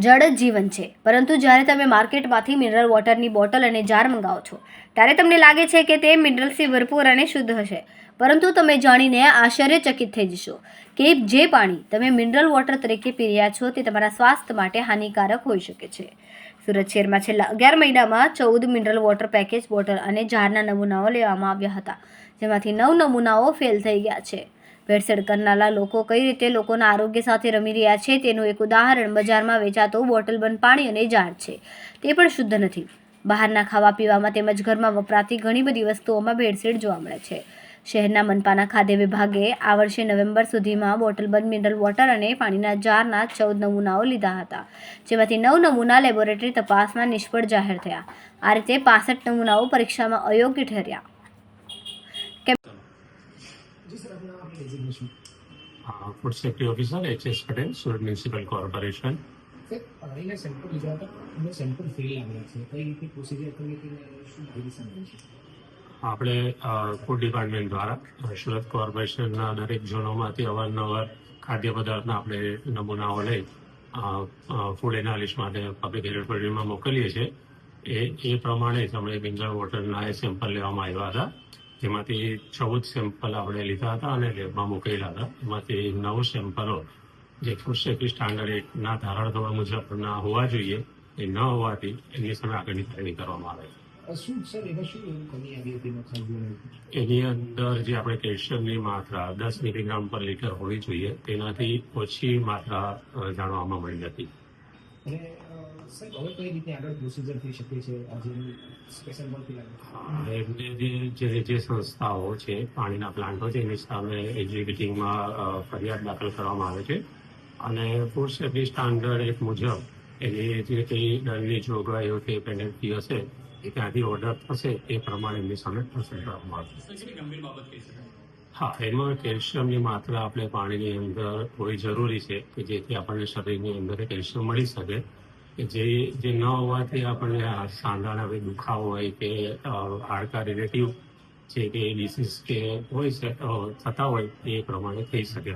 જળ જ જીવન છે, પરંતુ જ્યારે તમે માર્કેટમાંથી મિનરલ વોટરની બોટલ અને જાર મંગાવો છો ત્યારે તમને લાગે છે કે તે મિનરલ્સથી ભરપૂર અને શુદ્ધ હશે, પરંતુ તમે જાણીને આશ્ચર્યચકિત થઈ જશો કે જે પાણી તમે મિનરલ વોટર તરીકે પી રહ્યા છો તે તમારા સ્વાસ્થ્ય માટે હાનિકારક હોઈ શકે છે. સુરત શહેરમાં છેલ્લા 11 મહિનામાં 14 મિનરલ વોટર પેકેજ બોટલ અને જારના નમૂનાઓ લેવામાં આવ્યા હતા, જેમાંથી 9 નમૂનાઓ ફેલ થઈ ગયા છે. ભેળસેળ કરનારા લોકો કઈ રીતે લોકોના આરોગ્ય સાથે રમી રહ્યા છે તેનું એક ઉદાહરણ બજારમાં વેચાતો બોટલબંધ પાણી અને જાર છે. તે પણ શુદ્ધ નથી. બહારના ખાવા પીવામાં તેમજ ઘરમાં વપરાતી ઘણી બધી વસ્તુઓમાં ભેળસેળ જોવા મળે છે. શહેરના મનપાના ખાદ્ય વિભાગે આ વર્ષે નવેમ્બર સુધીમાં બોટલબંધ મિનરલ વોટર અને પાણીના જારના 14 નમૂનાઓ લીધા હતા, જેમાંથી 9 નમૂના લેબોરેટરી તપાસમાં નિષ્ફળ જાહેર થયા. આ રીતે 65 નમૂનાઓ પરીક્ષામાં અયોગ્ય ઠર્યા. Food safety officer H S. Patel, Surat municipal corporation. પાણીના સેમ્પલ લીધા હતા અને સેમ્પલ ફેલ આવ્યા છે. કઈ રીતે પ્રોસિજર કરી કે શું મેડિસિન છે? આપણે ફૂડ ડિપાર્ટમેન્ટ દ્વારા સુરત કોર્પોરેશનના દરેક ઝોનોમાંથી અવારનવાર ખાદ્ય પદાર્થના આપણે નમૂનાઓ લઈ ફૂડ એનાલિસિસ માટે પબ્લિક લેબોરેટરીમાં મોકલીએ છીએ. એ પ્રમાણે જ આપણે મિનરલ વોટરના સેમ્પલ લેવામાં આવ્યા હતા, જેમાંથી 14 સેમ્પલ આપણે લીધા હતા અને લેબમાં મૂકેલા હતા. એમાંથી 9 સેમ્પલો જે ફૂડ સેફ્ટી સ્ટાન્ડર્ડ એકના ધારાધોરણ મુજબના હોવા જોઈએ એ ન હોવાથી એમની સામે આગળની કાર્યવાહી કરવામાં આવે. શું સર એમાં શું કમી આવી હતી? એની અંદર જે આપણે કેલ્શિયમની માત્રા 10 મિલીગ્રામ પર લીટર હોવી જોઈએ તેનાથી ઓછી માત્રા જાણવામાં મળી હતી. અને સર હવે કઈ રીતે આગળ પ્રોસિજર થઈ શકે છે? એમને જે સંસ્થાઓ છે, પાણીના પ્લાન્ટો છે, એની સામે એક્ઝિક્યુટિવમાં ફરિયાદ દાખલ કરવામાં આવે છે અને ફૂડ સેફ્ટી સ્ટાન્ડર્ડ એક મુજબ એની જે કંઈ દંડની જોગવાઈઓ કે પેનલ્ટી હશે એ ત્યાંથી ઓર્ડર થશે એ પ્રમાણે એમની સામે પ્રોસેસ કરવામાં આવશે. હા, એમાં કેલ્શિયમની માત્રા આપણે પાણીની અંદર હોવી જરૂરી છે કે જેથી આપણને શરીરની અંદર કેલ્શિયમ મળી શકે. જે ન હોવાથી આપણને સાંધાના દુખાવો હોય કે હાડકા રિલેટિવ છે કે ડિસીઝ કે હોય થતા હોય એ પ્રમાણે થઈ શકે.